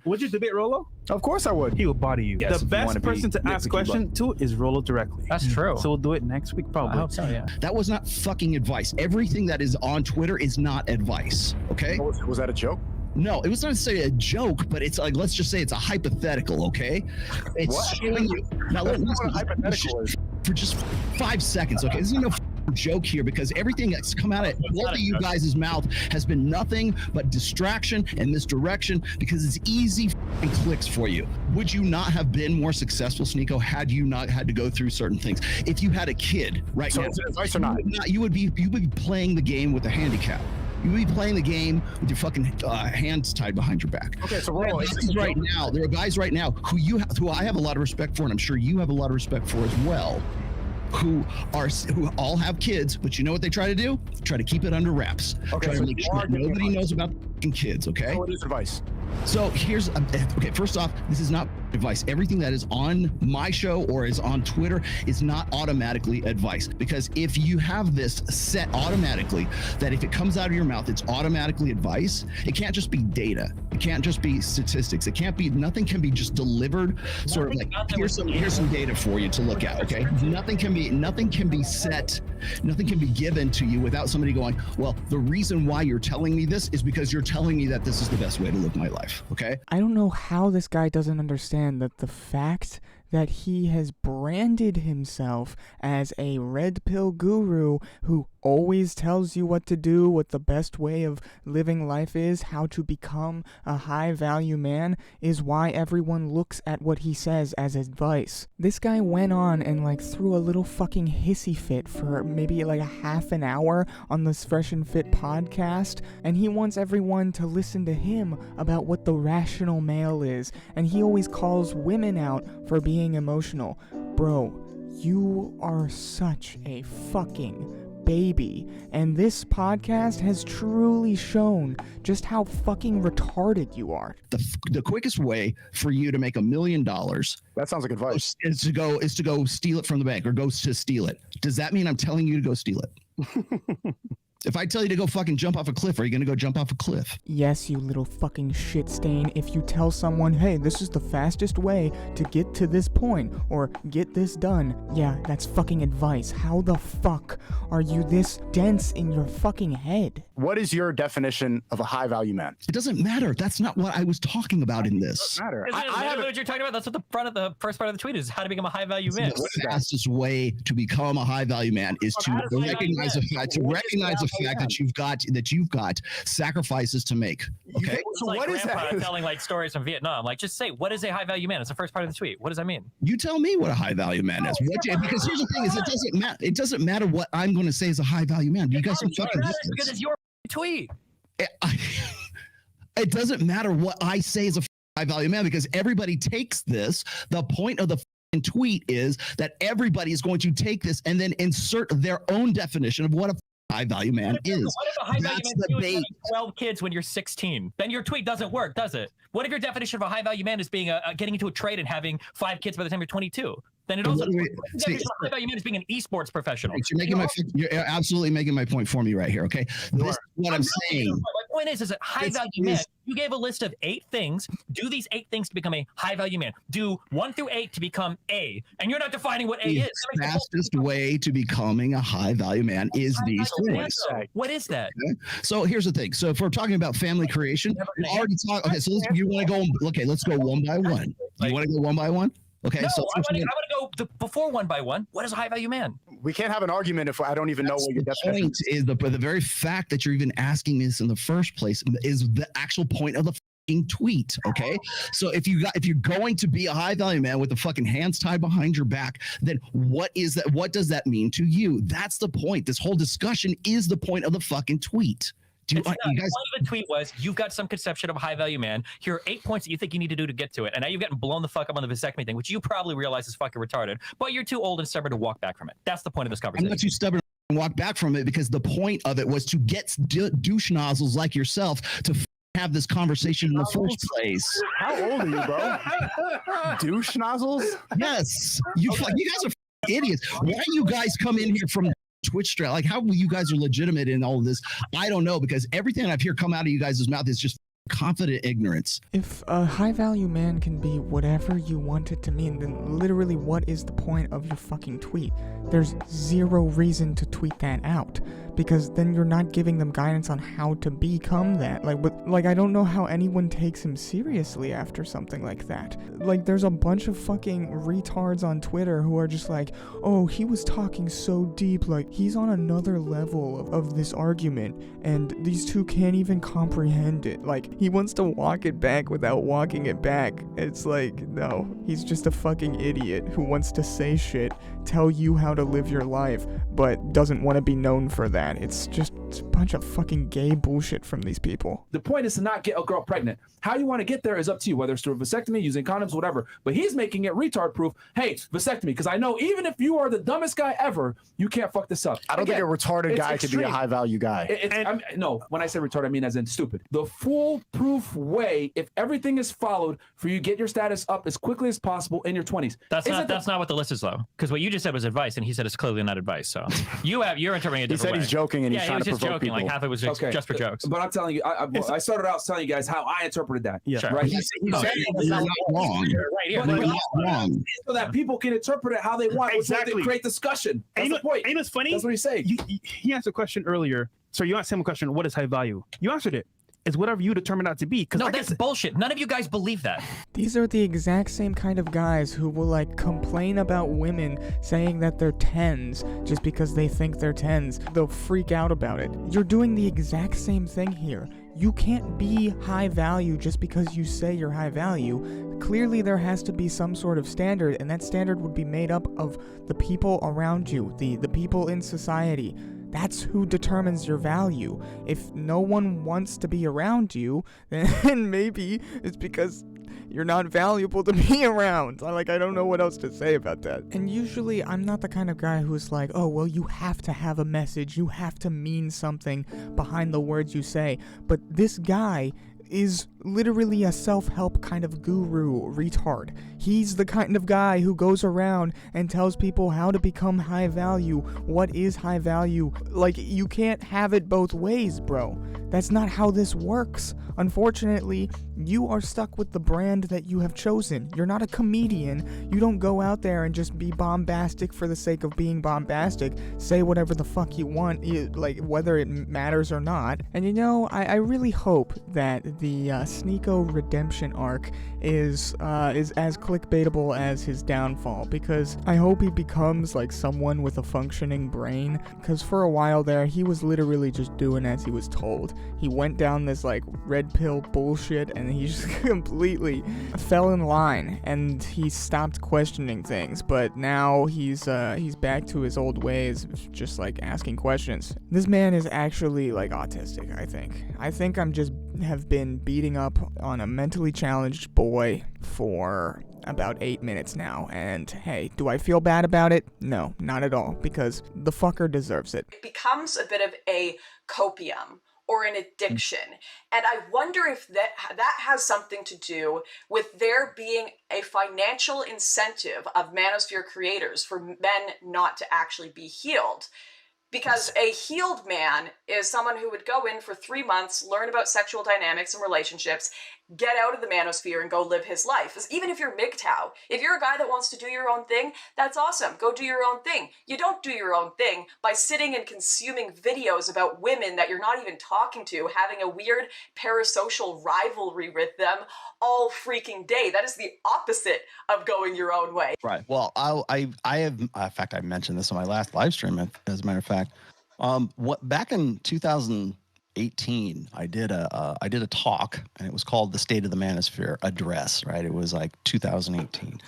Would you debate Rolo? Of course I would. He will body you. Yes, The if you best wanna be person to ask nitpicky, question to is Rolo directly. That's true. So we'll do it next week, I probably. hope so, yeah. That was not fucking advice. Everything that is on Twitter is not advice. Okay? Was that a joke? No, it was not necessarily a joke, but it's like, let's just say it's a hypothetical, okay? It's What? showing you. Now, That's not listen, what a hypothetical is. for just 5 seconds, okay? This is no joke here, because everything that's come out of both of you guys' mouth has been nothing but distraction and misdirection, because it's easy clicks for you. Would you not have been more successful, Sneako, had you not had to go through certain things? If you had a kid right So now, is it advice or not? you would be playing the game with a handicap. You would be playing the game with your fucking hands tied behind your back. Okay, so There Rolo, are guys right now. There are guys right now who I have a lot of respect for, and I'm sure you have a lot of respect for as well, who all have kids, but you know what they try to do? Try to keep it under wraps. Okay, Try so to make you sure are giving nobody advice. knows about fucking kids. Okay. what is advice? So here's okay. First off, this is not advice. Everything that is on my show or is on Twitter is not automatically advice, because if you have this set automatically that if it comes out of your mouth, it's automatically advice. It can't just be data. It can't just be statistics. It can't be. Nothing can be just delivered. Sort of like here's some data for you to look at. Okay. Nothing can be set. Nothing can be given to you without somebody going, well, the reason why you're telling me this is because you're telling me that this is the best way to live my life. Okay. I don't know how this guy doesn't understand that the fact that he has branded himself as a red pill guru who always tells you what to do, what the best way of living life is, how to become a high value man, is why everyone looks at what he says as advice. This guy went on and threw a little fucking hissy fit for maybe a half an hour on this Fresh and Fit podcast, and he wants everyone to listen to him about what the rational male is, and he always calls women out for being emotional. Bro, you are such a fucking baby, and this podcast has truly shown just how fucking retarded you are. The quickest way for you to make $1 million That sounds like advice. is to go steal it from the bank, or go to steal it. Does that mean I'm telling you to go steal it? If I tell you to go fucking jump off a cliff, are you going to go jump off a cliff? Yes, you little fucking shit stain. If you tell someone, hey, this is the fastest way to get to this point or get this done, yeah, that's fucking advice. How the fuck are you this dense in your fucking head? What is your definition of a high value man? It doesn't matter. That's not what I was talking about in It this. doesn't matter. Isn't it literally what you're talking about? That's what the first part of the tweet is: how to become a high value man. The fastest way to become a high value man is to recognize the fact that you've got sacrifices to make. Okay. It's So like what is grandpa that? telling stories from Vietnam. Just say, what is a high value man? It's the first part of the tweet. What does that mean? You tell me what a high value man is. Because here's the thing: is it doesn't matter what I'm going to say is a high value man. You guys are fucking because it's your tweet. It doesn't matter what I say is a high value man, because everybody takes this. The point of the tweet is that everybody is going to take this and then insert their own definition of what a high value man is. What if a high value That's man the is bait. having 12 kids when you're 16? Then your tweet doesn't work, does it? What if your definition of a high value man is being getting into a trade and having 5 kids by the time you're 22? Then it also high value man is being an esports professional. You're absolutely making my point for me right here. Okay, this is what I'm saying. My point is that high value man. You gave a list of 8 things. Do these 8 things to become a high value man. Do 1 through 8 to become A, and you're not defining what A is. The fastest way to becoming a high value man is these things. What is that? Okay? So here's the thing. So if we're talking about family creation, we already talked. Okay, so you want to go? Okay, let's go one by one. You want to go one by one? Okay, no, so I want to go before one by one. What is a high value man? We can't have an argument if I don't even know what your definition point is. The very fact that you're even asking this in the first place is the actual point of the fucking tweet. Okay, so if you're going to be a high value man with the fucking hands tied behind your back, then what is that? What does that mean to you? That's the point. This whole discussion is the point of the fucking tweet. You guys, one of the tweet was, you've got some conception of a high value man. Here are 8 points that you think you need to do to get to it. And now you're getting blown the fuck up on the vasectomy thing, which you probably realize is fucking retarded, but you're too old and stubborn to walk back from it. That's the point of this conversation. I'm not too stubborn to walk back from it, because the point of it was to get douche nozzles like yourself to have this conversation in the first place. How old are you, bro? Douche nozzles? Yes. You guys are idiots. Why you guys come in here from Twitch stream? Like, how you guys are legitimate in all of this? I don't know, because everything I've heard come out of you guys' mouth is just confident ignorance. If a high value man can be whatever you want it to mean, then literally what is the point of your fucking tweet? There's zero reason to tweet that out, because then you're not giving them guidance on how to become that. Like I don't know how anyone takes him seriously after something like that. Like, there's a bunch of fucking retards on Twitter who are just like, oh, he was talking so deep, like he's on another level of this argument, and these two can't even comprehend it. Like, he wants to walk it back without walking it back. It's like, no, he's just a fucking idiot who wants to say shit, tell you how to live your life, but doesn't want to be known for that. It's just a bunch of fucking gay bullshit from these people. The point is to not get a girl pregnant. How you want to get there is up to you, whether it's through a vasectomy, using condoms, whatever. But he's making it retard proof. Hey, vasectomy, because I know even if you are the dumbest guy ever, you can't fuck this up. I don't think a retarded guy could be a high value guy. No, when I say retarded, I mean as in stupid. The foolproof way, if everything is followed, for you to get your status up as quickly as possible in your 20s. That's not what the list is, though. Because what you just said was advice, and he said it's clearly not advice. So you're interpreting it. He said he's joking, and he's trying to provoke people. Like half it was just for jokes. But I'm telling you, I started out telling you guys how I interpreted that. Yeah. Sure. Right. You're not wrong. Right here. You're not wrong. So that people can interpret it how they want. Exactly. Create discussion. That's the point. And it's funny. That's what he's saying. He asked a question earlier. So you asked him a question, what is high value? You answered it. It's whatever you determine that to be. No, that's bullshit. None of you guys believe that. These are the exact same kind of guys who will like complain about women saying that they're 10s just because they think they're 10s. They'll freak out about it. You're doing the exact same thing here. You can't be high value just because you say you're high value. Clearly there has to be some sort of standard, and that standard would be made up of the people around you, the people in society. That's who determines your value. If no one wants to be around you, then maybe it's because you're not valuable to be around. I don't know what else to say about that. And usually I'm not the kind of guy who's like, oh, well, you have to have a message. You have to mean something behind the words you say. But this guy is literally a self-help kind of guru retard. He's the kind of guy who goes around and tells people how to become high value, what is high value. Like, you can't have it both ways, bro. That's not how this works. Unfortunately, you are stuck with the brand that you have chosen. You're not a comedian. You don't go out there and just be bombastic for the sake of being bombastic. Say whatever the fuck you want, like whether it matters or not. And I really hope that the Sneako redemption arc is as clickbaitable as his downfall, because I hope he becomes like someone with a functioning brain, because for a while there he was literally just doing as he was told. He went down this like red pill bullshit and he just completely fell in line and he stopped questioning things, but now he's back to his old ways of just like asking questions. This man is actually like autistic. I think I'm just have been beating up on a mentally challenged boy for about 8 minutes now, and hey, do I feel bad about it? No, not at all, because the fucker deserves it. It becomes a bit of a copium or an addiction, and I wonder if that has something to do with there being a financial incentive of manosphere creators for men not to actually be healed. Because a healed man is someone who would go in for 3 months, learn about sexual dynamics and relationships, get out of the manosphere and go live his life. Even if you're MGTOW, if you're a guy that wants to do your own thing, that's awesome. Go do your own thing. You don't do your own thing by sitting and consuming videos about women that you're not even talking to, having a weird parasocial rivalry with them all freaking day. That is the opposite of going your own way. Right. Well, I have, in fact, I mentioned this on my last live stream, as a matter of fact. Back in 2018, I did a talk, and it was called the State of the Manosphere Address, right? It was like 2018.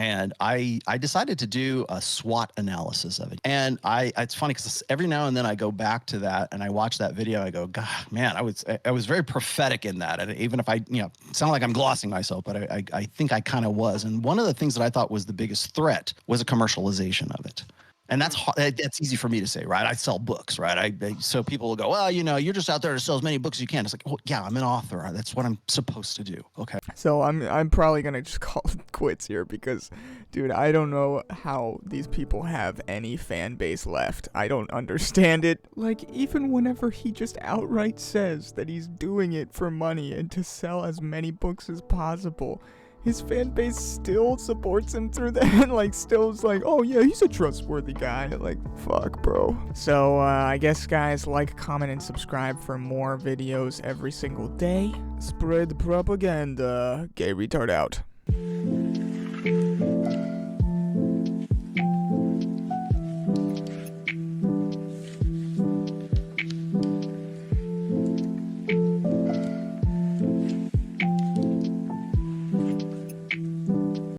And I decided to do a SWOT analysis of it. And it's funny because every now and then I go back to that and I watch that video. I go, God, man, I was very prophetic in that. And even if I, sound like I'm glossing myself, but I think I kind of was. And one of the things that I thought was the biggest threat was a commercialization of it. And that's easy for me to say, right? I sell books, right? So people will go, well, you're just out there to sell as many books as you can. It's like, well, yeah, I'm an author. That's what I'm supposed to do. Okay. So I'm probably gonna just quits here because, dude, I don't know how these people have any fan base left. I don't understand it. Like, even whenever he just outright says that he's doing it for money and to sell as many books as possible, his fan base still supports him through that. Like, still is like, oh yeah, he's a trustworthy guy. Like, fuck, bro. So, I guess, guys, like, comment, and subscribe for more videos every single day. Spread propaganda. Gay retard out.